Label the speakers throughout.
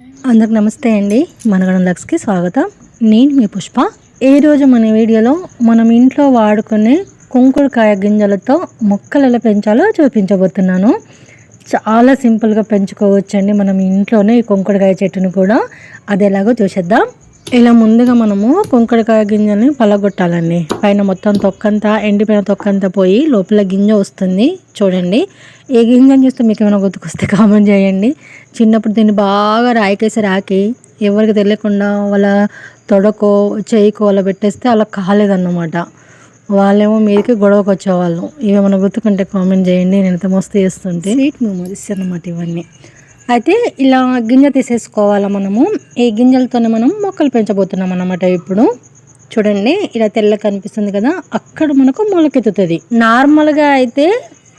Speaker 1: అందరికి నమస్తే అండి. మనగడం లక్స్కి స్వాగతం. నేను మీ పుష్ప. ఈరోజు మన వీడియోలో మనం ఇంట్లో వాడుకునే కుంకుడుకాయ గింజలతో మొక్కలు ఎలా పెంచాలో చూపించబోతున్నాను. చాలా సింపుల్గా పెంచుకోవచ్చండి మనం ఇంట్లోనే ఈ కుంకుడుకాయ చెట్టును కూడా. అది ఎలాగో చూసేద్దాం. ఇలా ముందుగా మనము కుంకుడుకాయ గింజల్ని పలగొట్టాలండి. పైన మొత్తం తొక్కంతా ఎండిపోయిన తొక్కంతా పోయి లోపల గింజ వస్తుంది. చూడండి, ఏ గింజని చూస్తే మీకు ఏమైనా గుర్తుకొస్తే కామెంట్ చేయండి. చిన్నప్పుడు దీన్ని బాగా రాకి ఎవరికి తెలియకుండా వాళ్ళ తొడకో చేయికో అలా పెట్టేస్తే అలా కాలేదన్నమాట. వాళ్ళేమో మీదకి గొడవకు వచ్చేవాళ్ళు. ఇవేమైనా గుర్తుకుంటే కామెంట్ చేయండి. నేను ఎంత మస్తు చేస్తుంటే స్వీట్ మెమరీస్ అన్నమాట ఇవన్నీ. అయితే ఇలా గింజ తీసేసుకోవాలా మనము. ఈ గింజలతోనే మనం మొక్కలు పెంచబోతున్నాం అన్నమాట. ఇప్పుడు చూడండి, ఇలా తెల్ల కనిపిస్తుంది కదా, అక్కడ మనకు మొలకెత్తుతుంది. నార్మల్గా అయితే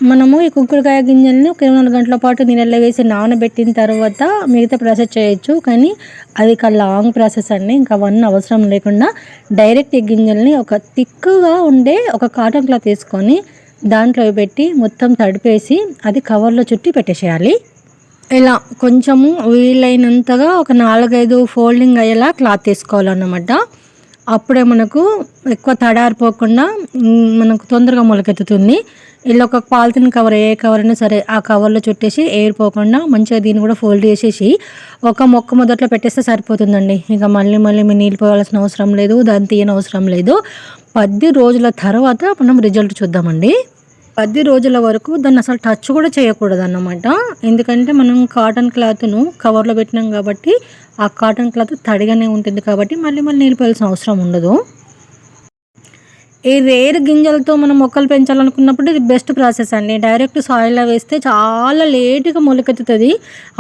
Speaker 1: మనము ఈ కుంకుడుకాయ గింజల్ని ఒక 24 గంటల పాటు నీళ్ళలో వేసి నానబెట్టిన తర్వాత మిగతా ప్రాసెస్ చేయొచ్చు. కానీ అది ఒక లాంగ్ ప్రాసెస్ అండి. ఇంకా అవన్నీ అవసరం లేకుండా డైరెక్ట్ ఈ గింజల్ని ఒక థిక్గా ఉండే ఒక కాటన్ క్లాత్ తీసుకొని దాంట్లో పెట్టి మొత్తం తడిపేసి అది కవర్లో చుట్టి పెట్టేసేయాలి. ఇలా కొంచెము వీలైనంతగా ఒక 4-5 ఫోల్డింగ్ అయ్యేలా క్లాత్ తీసుకోవాలన్నమాట. అప్పుడే మనకు ఎక్కువ తడారిపోకుండా మనకు తొందరగా మొలకెత్తుతుంది. ఇలా ఒక పాలిథిన్ కవర్, ఏ కవర్ అయినా సరే, ఆ కవర్లో చుట్టేసి ఎయిర్ పోకుండా మంచిగా దీన్ని కూడా ఫోల్డ్ చేసేసి ఒక మొక్క మొదట్లో పెట్టేస్తే సరిపోతుందండి. ఇక మళ్ళీ మీరు నీళ్ళు పోవాల్సిన అవసరం లేదు, దాన్ని తీయని అవసరం లేదు. 10 రోజుల తర్వాత మనం రిజల్ట్ చూద్దామండి. 10 రోజుల వరకు దాన్ని అసలు టచ్ కూడా చేయకూడదు అన్నమాట. ఎందుకంటే మనం కాటన్ క్లాత్ను కవర్లో పెట్టినాం కాబట్టి ఆ కాటన్ క్లాత్ తడిగానే ఉంటుంది కాబట్టి మళ్ళీ నీళ్ళు పోయాల్సిన అవసరం ఉండదు. ఈ రేర్ గింజలతో మనం మొక్కలు పెంచాలనుకున్నప్పుడు ఇది బెస్ట్ ప్రాసెస్ అండి. డైరెక్ట్ సాయిల్లో వేస్తే చాలా లేటుగా మొలకెత్తుతుంది.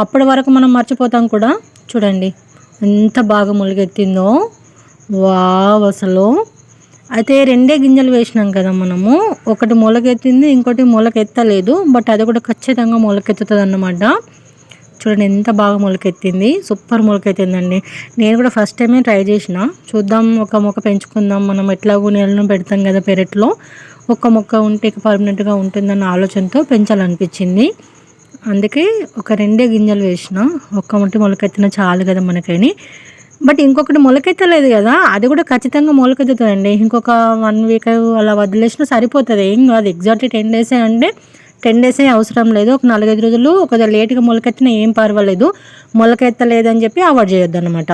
Speaker 1: అప్పటి వరకు మనం మర్చిపోతాం కూడా. చూడండి ఎంత బాగా మొలకెత్తిందో, వావ్ అసలు. అయితే 2 గింజలు వేసినాం కదా మనము, ఒకటి మొలకెత్తింది, ఇంకోటి మొలకెత్తలేదు. బట్ అది కూడా ఖచ్చితంగా మొలకెత్తుతుంది అన్నమాట. చూడండి ఎంత బాగా మొలకెత్తింది, సూపర్ మొలకెత్తిందండి. నేను కూడా ఫస్ట్ టైమే ట్రై చేసిన. చూద్దాం, ఒక మొక్క పెంచుకుందాం, మనం ఎట్లాగో నీళ్ళను పెడతాం కదా పెరట్లో, ఒక మొక్క ఉంటే పర్మనెంట్గా ఉంటుందన్న ఆలోచనతో పెంచాలనిపించింది. అందుకే ఒక 2 గింజలు వేసిన. ఒక్క మొట్టి మొలకెత్తిన చాలు కదా మనకని. బట్ ఇంకొకటి మొలకెత్తలేదు కదా, అది కూడా ఖచ్చితంగా మొలకెత్తుతుందండి. ఇంకొక 1 వీక్ అలా వదిలేసినా సరిపోతుంది, ఏం కాదు. ఎగ్జాక్ట్లీ 10 డేసే అంటే 10 డేసే అవసరం లేదు. ఒక 4-5 రోజులు కొద్దిగా లేట్గా మొలకెత్తినా ఏం పర్వాలేదు. మొలకెత్తలేదని చెప్పి అవాయిడ్ చేయొద్దు అనమాట.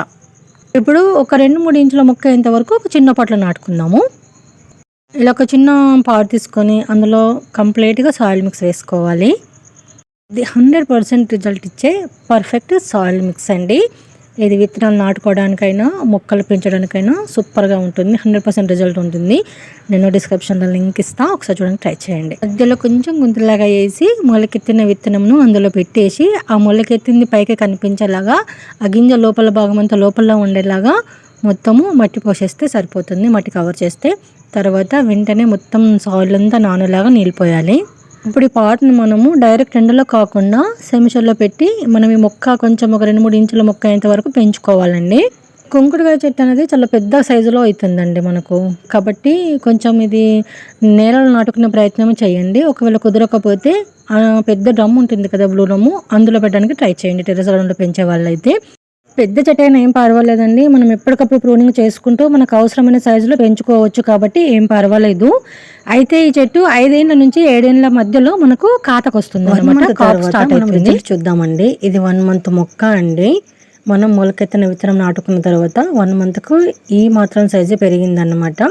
Speaker 1: ఇప్పుడు ఒక 2-3 ఇంచుల మొక్క అయ్యేంత వరకు ఒక చిన్న పొట్ల నాటుకుందాము. ఇలా ఒక చిన్న పాట్ తీసుకొని అందులో కంప్లీట్గా సాయిల్ మిక్స్ వేసుకోవాలి. ఇది 100% రిజల్ట్ ఇచ్చే పర్ఫెక్ట్ సాయిల్ మిక్స్ అండి. ఇది విత్తనాలు నాటుకోవడానికైనా మొక్కలు పెంచడానికైనా సూపర్గా ఉంటుంది. 100% రిజల్ట్ ఉంటుంది. నేను డిస్క్రిప్షన్లో లింక్ ఇస్తాను, ఒకసారి చూడండి, ట్రై చేయండి. మధ్యలో కొంచెం గుంతలాగా వేసి మొలకెత్తిన విత్తనంను అందులో పెట్టేసి ఆ మొలకెత్తింది పైకి కనిపించేలాగా ఆ గింజ లోపల భాగం అంతా లోపల ఉండేలాగా మొత్తము మట్టి పోసేస్తే సరిపోతుంది. మట్టి కవర్ చేస్తే తర్వాత వెంటనే మొత్తం సాయిల్ అంతా నానేలాగా నీళ్ళు పోయాలి. ఇప్పుడు ఈ పాట్ను మనము డైరెక్ట్ ఎండలో కాకుండా సెమిషల్లో పెట్టి మనం ఈ మొక్క కొంచెం ఒక 2-3 ఇంచుల మొక్క అయ్యేంత వరకు పెంచుకోవాలండి. కుంకుడుకాయ చెట్టు అనేది చాలా పెద్ద సైజులో అవుతుందండి మనకు. కాబట్టి కొంచెం ఇది నేలలో నాటుకునే ప్రయత్నం చేయండి. ఒకవేళ కుదరకపోతే పెద్ద డ్రమ్ ఉంటుంది కదా, బ్లూ డ్రమ్ము, అందులో పెట్టడానికి ట్రై చేయండి. టెర్రస్ గార్డెన్లో పెంచే వాళ్ళైతే. పెద్ద చెట్టు అయినా ఏం పర్వాలేదండి, మనం ఎప్పటికప్పుడు ప్రూనింగ్ చేసుకుంటూ మనకు అవసరమైన సైజులో పెంచుకోవచ్చు కాబట్టి ఏం పర్వాలేదు. అయితే ఈ చెట్టు 5 ఏళ్ల నుంచి 7 ఏళ్ల మధ్యలో మనకు కాతకు వస్తుంది అన్నమాట. స్టార్ట్ అవుతుంది. చూద్దామండి. ఇది 1 మంత్ మొక్క అండి. మనం మొలకెత్తిన విత్తనం నాటుకున్న తర్వాత 1 మంత్కు ఈ మాత్రం సైజు పెరిగిందన్నమాట.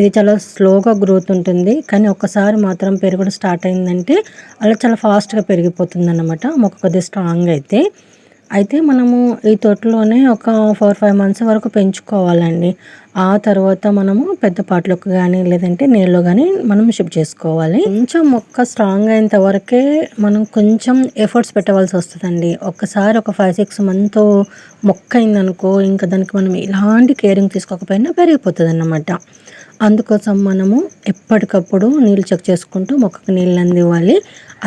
Speaker 1: ఇది చాలా స్లోగా గ్రోత్ ఉంటుంది, కానీ ఒక్కసారి మాత్రం పెరగడం స్టార్ట్ అయిందంటే అలా చాలా ఫాస్ట్గా పెరిగిపోతుంది అన్నమాట. మొక్క కొద్దిగా స్ట్రాంగ్ అయితే మనము ఈ తోటలోనే ఒక 4-5 మంత్స్ వరకు పెంచుకోవాలండి. ఆ తర్వాత మనము పెద్ద పాటలకు కానీ లేదంటే నీళ్ళలో కానీ మనం షిఫ్ట్ చేసుకోవాలి. కొంచెం మొక్క స్ట్రాంగ్ అయ్యేంత వరకే మనం కొంచెం ఎఫర్ట్స్ పెట్టవలసి వస్తుందండి. ఒక్కసారి ఒక 5-6 మంత్ మొక్క అయిందనుకో, ఇంకా దానికి మనం ఎలాంటి కేరింగ్ తీసుకోకపోయినా పెరిగిపోతుంది అన్నమాట. అందుకోసం మనము ఎప్పటికప్పుడు నీళ్ళు చెక్ చేసుకుంటూ మొక్కకు నీళ్ళు అందివ్వాలి.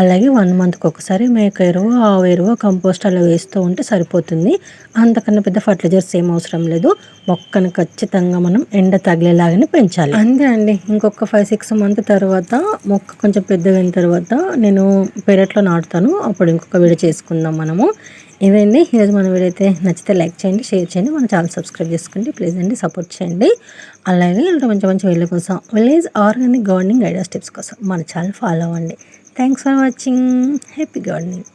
Speaker 1: అలాగే 1 మంత్కి ఒకసారి మేక ఎరువు, ఆవు ఎరువు, కంపోస్ట్ అలా వేస్తూ ఉంటే సరిపోతుంది. అంతకన్నా పెద్ద ఫర్టిలైజర్స్ ఏం అవసరం లేదు. మొక్కను ఖచ్చితంగా మనం ఎండ తగిలేలాగానే పెంచాలి, అంతే అండి. ఇంకొక 5-6 మంత్ తర్వాత మొక్క కొంచెం పెద్దగా అయిన తర్వాత నేను పెరట్లో నాటుతాను. అప్పుడు ఇంకొక వీడియో చేసుకుందాం మనము. ఇదండి ఈరోజు మన వీడియో అయితే నచ్చితే లైక్ చేయండి, షేర్ చేయండి, మన ఛానల్ సబ్స్క్రైబ్ చేసుకోండి ప్లీజ్ అండి, సపోర్ట్ చేయండి. అలాగే ఇలాంటి మంచి మంచి వీడియోల కోసం village organic gardening ideas tips కోసం మన ఛానల్ ఫాలో అవ్వండి. Thanks for watching. Happy gardening.